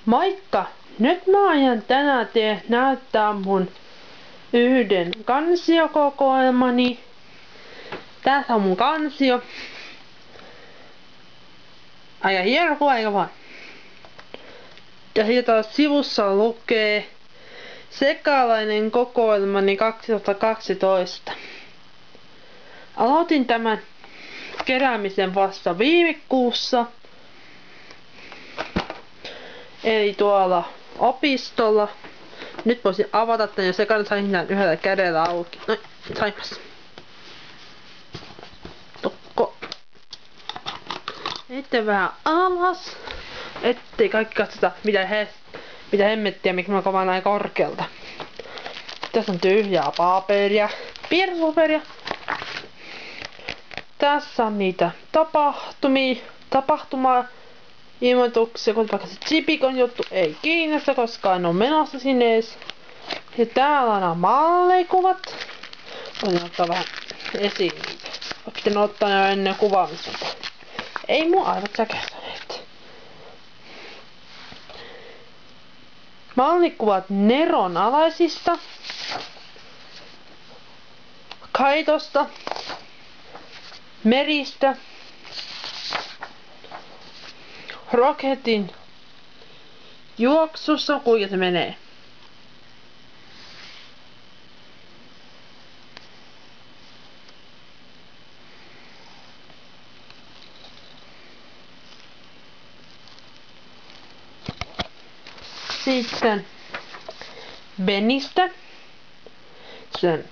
Moikka! Nyt mä aion tänään näyttää mun yhden kansiokokoelmani. Tässä on mun kansio. Aika hieno kuva, eikä vaan? Ja siitä sivussa lukee sekalainen kokoelmani 2012. Aloitin tämän keräämisen vasta viime kuussa. Eli tuolla opistolla. Nyt voisin avata tän ja sekaan sain nää yhdellä kädellä auki. Noin, saipas. Tokko. Sitten vähän alas. Ettei kaikki katsota mitä hemmettiä, mikä mä kovaan näin korkealta. Tässä on tyhjää paperia. Piirrospaperia. Tässä on niitä ilmoituksia, kun vaikka se Chipikon juttu ei kiinnosta, koska en oo menossa sinne ees. Ja täällä on nämä mallikuvat. Voin ottaa vähän esiin niitä. Pitää ottaa ne ennen kuvaamista. Ei mun aivot säkähtäneet. Mallikuvat Neron alaisista. Kaitosta. Meristä. Rocketin juoksussa, kuinka se menee. Sitten Benistä. Sen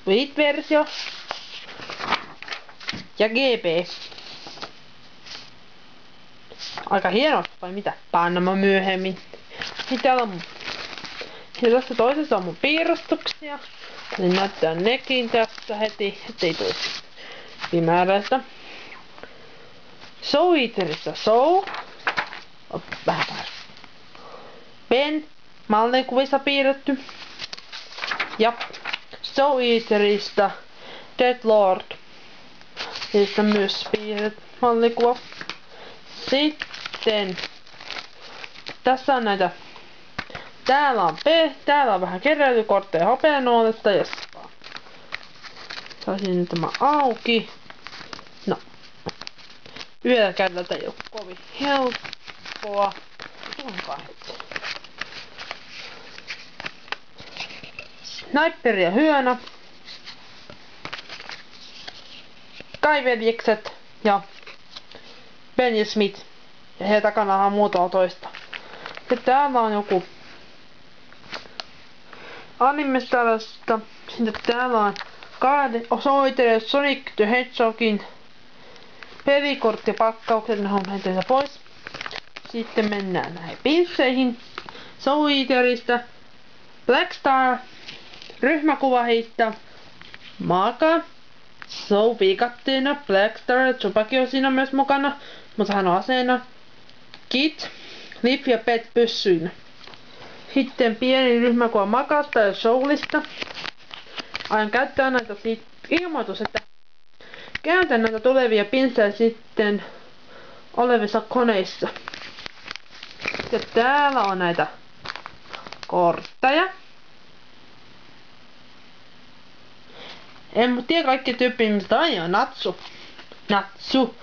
Wii-versio. Ja GP. Aika hieno, vai mitä? Painamaan myöhemmin. Niin täällä on ja tässä toisessa on mun piirustuksia. Niin näyttää nekin tässä heti, ettei tule pimeästä. Soul Eaterista Soul. Vähän päällä. Ben, mallikuvissa piirretty. Ja Soul Eaterista Dead Lord. Niistä myös piirretty mallikuva. Sitten tässä on näitä. Täällä on vähän keräilykortteja hopeanuolesta ja saisin tämä auki. No. Yhdellä kädellä ei oo kovin helppoa. Sniper ja hyönä. Kai-veljekset ja Ben ja Smith. Ja heidän takana on muutama toista. Ja täällä on joku anime tällaista. Sitten täällä on osoittelee Sonic the Hedgehogin pelikorttipakkaukset. Ne on heitä pois. Sitten mennään näihin pinsseihin. Soul Eaterista Black Star. Ryhmäkuva heistä. Maka. Soul viikatteena. Black Star. Tsubaki on siinä myös mukana. Mutta hän on aseena. Kit. Liv ja Pet pyssyinä. Sitten pieni ryhmäkuva Makasta ja Soulista. Aion käyttää näitä ilmoitus, että käytän näitä tulevia pinssejä sitten olevissa koneissa. Ja täällä on näitä kortteja. En tiedä kaikki tyyppiä, mistä aion. Natsu.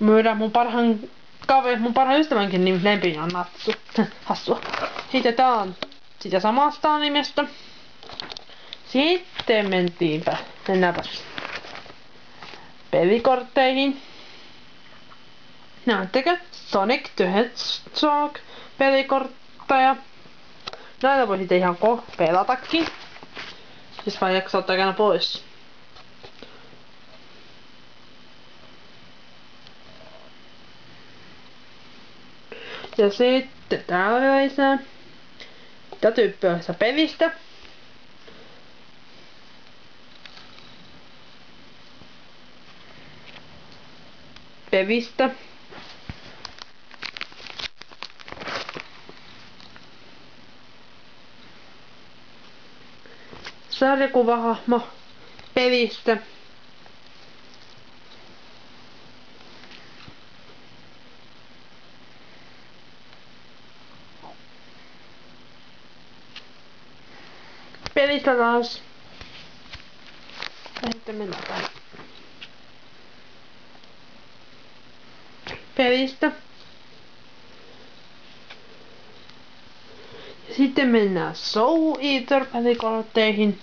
Myydään mun parhaan ystävänkin lempi on Natsu. Hassua. Sitten tää on sitä samasta animesta. Sitten mennäänpäs pelikortteihin. Näettekö? Sonic the Hedgehog pelikortteja. Näitä voi sitten ihan pelatakin. Siis vaan jaksaa ottaa käydä pois. Ja sitten täällä vielä lisää. Tää tyyppi on pelistä. Pevistä. Sarjakuvahahmo pelistä. pelistä taas. Ja sitten mennään tänne. Pelistä. Ja sitten mennään Soul Eater pelikortteihin.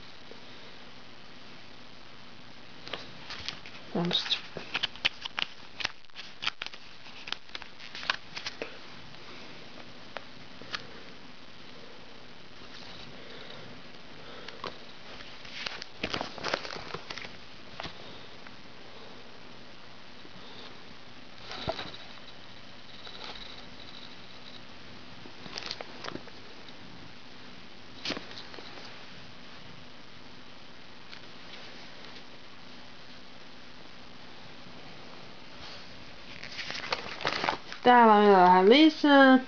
Täällä on vielä vähän lisää.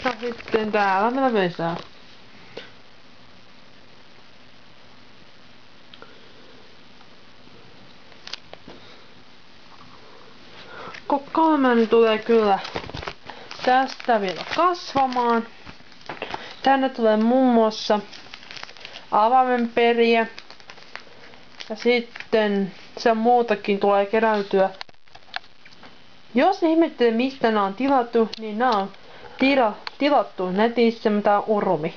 Ja sitten täällä on vielä lisää. Kolmen tulee kyllä tästä vielä kasvamaan. Tänne tulee muun muassa avaimenperiä. Ja sitten se muutakin tulee keräytyä. Jos ihmettelee mistä nämä on tilattu, niin nämä on tilattu netissä, mitä on urumi.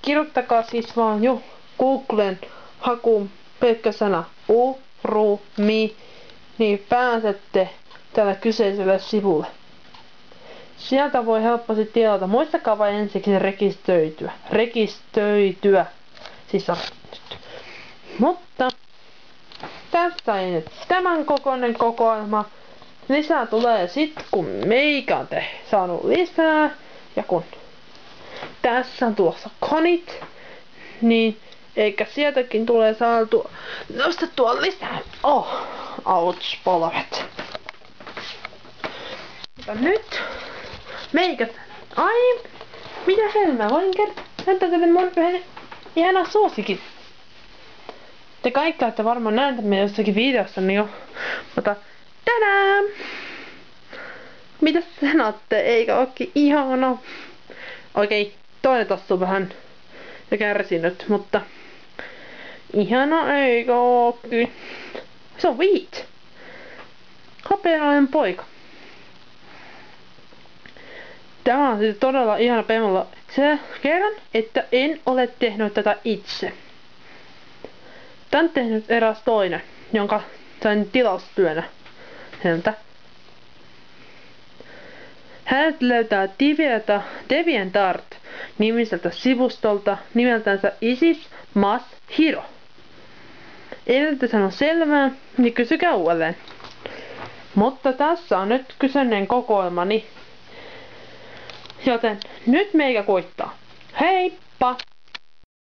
Kirjoittakaa siis vaan jo Googlen hakuun pelkkä sana urumi, niin pääsette tällä kyseiselle sivulle. Sieltä voi helposti tilata. Muistakaa vain ensiksi rekisteröityä. Rekisteröityä. Siis on nyt. Mutta tästä ei nyt tämän kokoinen kokoelma. Lisää tulee sit kun meikä on saanut lisää. Ja kun tässä on tulossa konit, niin eikä sieltäkin tulee saatu nostettua lisää. Ouch, polvet. Mutta nyt meikä. Mitä helmää, voin näyttää teille mun yhden ihana suosikin. Te kaikki olette varmaan näytämme jossakin videossa niin jo. Mutta tadaan! Mitä sanotte? Eikä ookin ihana? Okei, toinen tossa on vähän kärsinyt, mutta ihana eikä ookin. Se on Wheat. Hopealainen poika. Tämä on siis todella ihana pemolla. Se kerran, että en ole tehnyt tätä itse. Tän on tehnyt eräs toinen, jonka sain tilaustyönä häneltä. Hänet löytää DeviantArt nimiseltä sivustolta nimeltänsä Isis Mas Hero. Ellette sano selvää, niin kysykää uudelleen. Mutta tässä on nyt kyseinen kokoelmani. Joten nyt meikä koittaa. Heippa!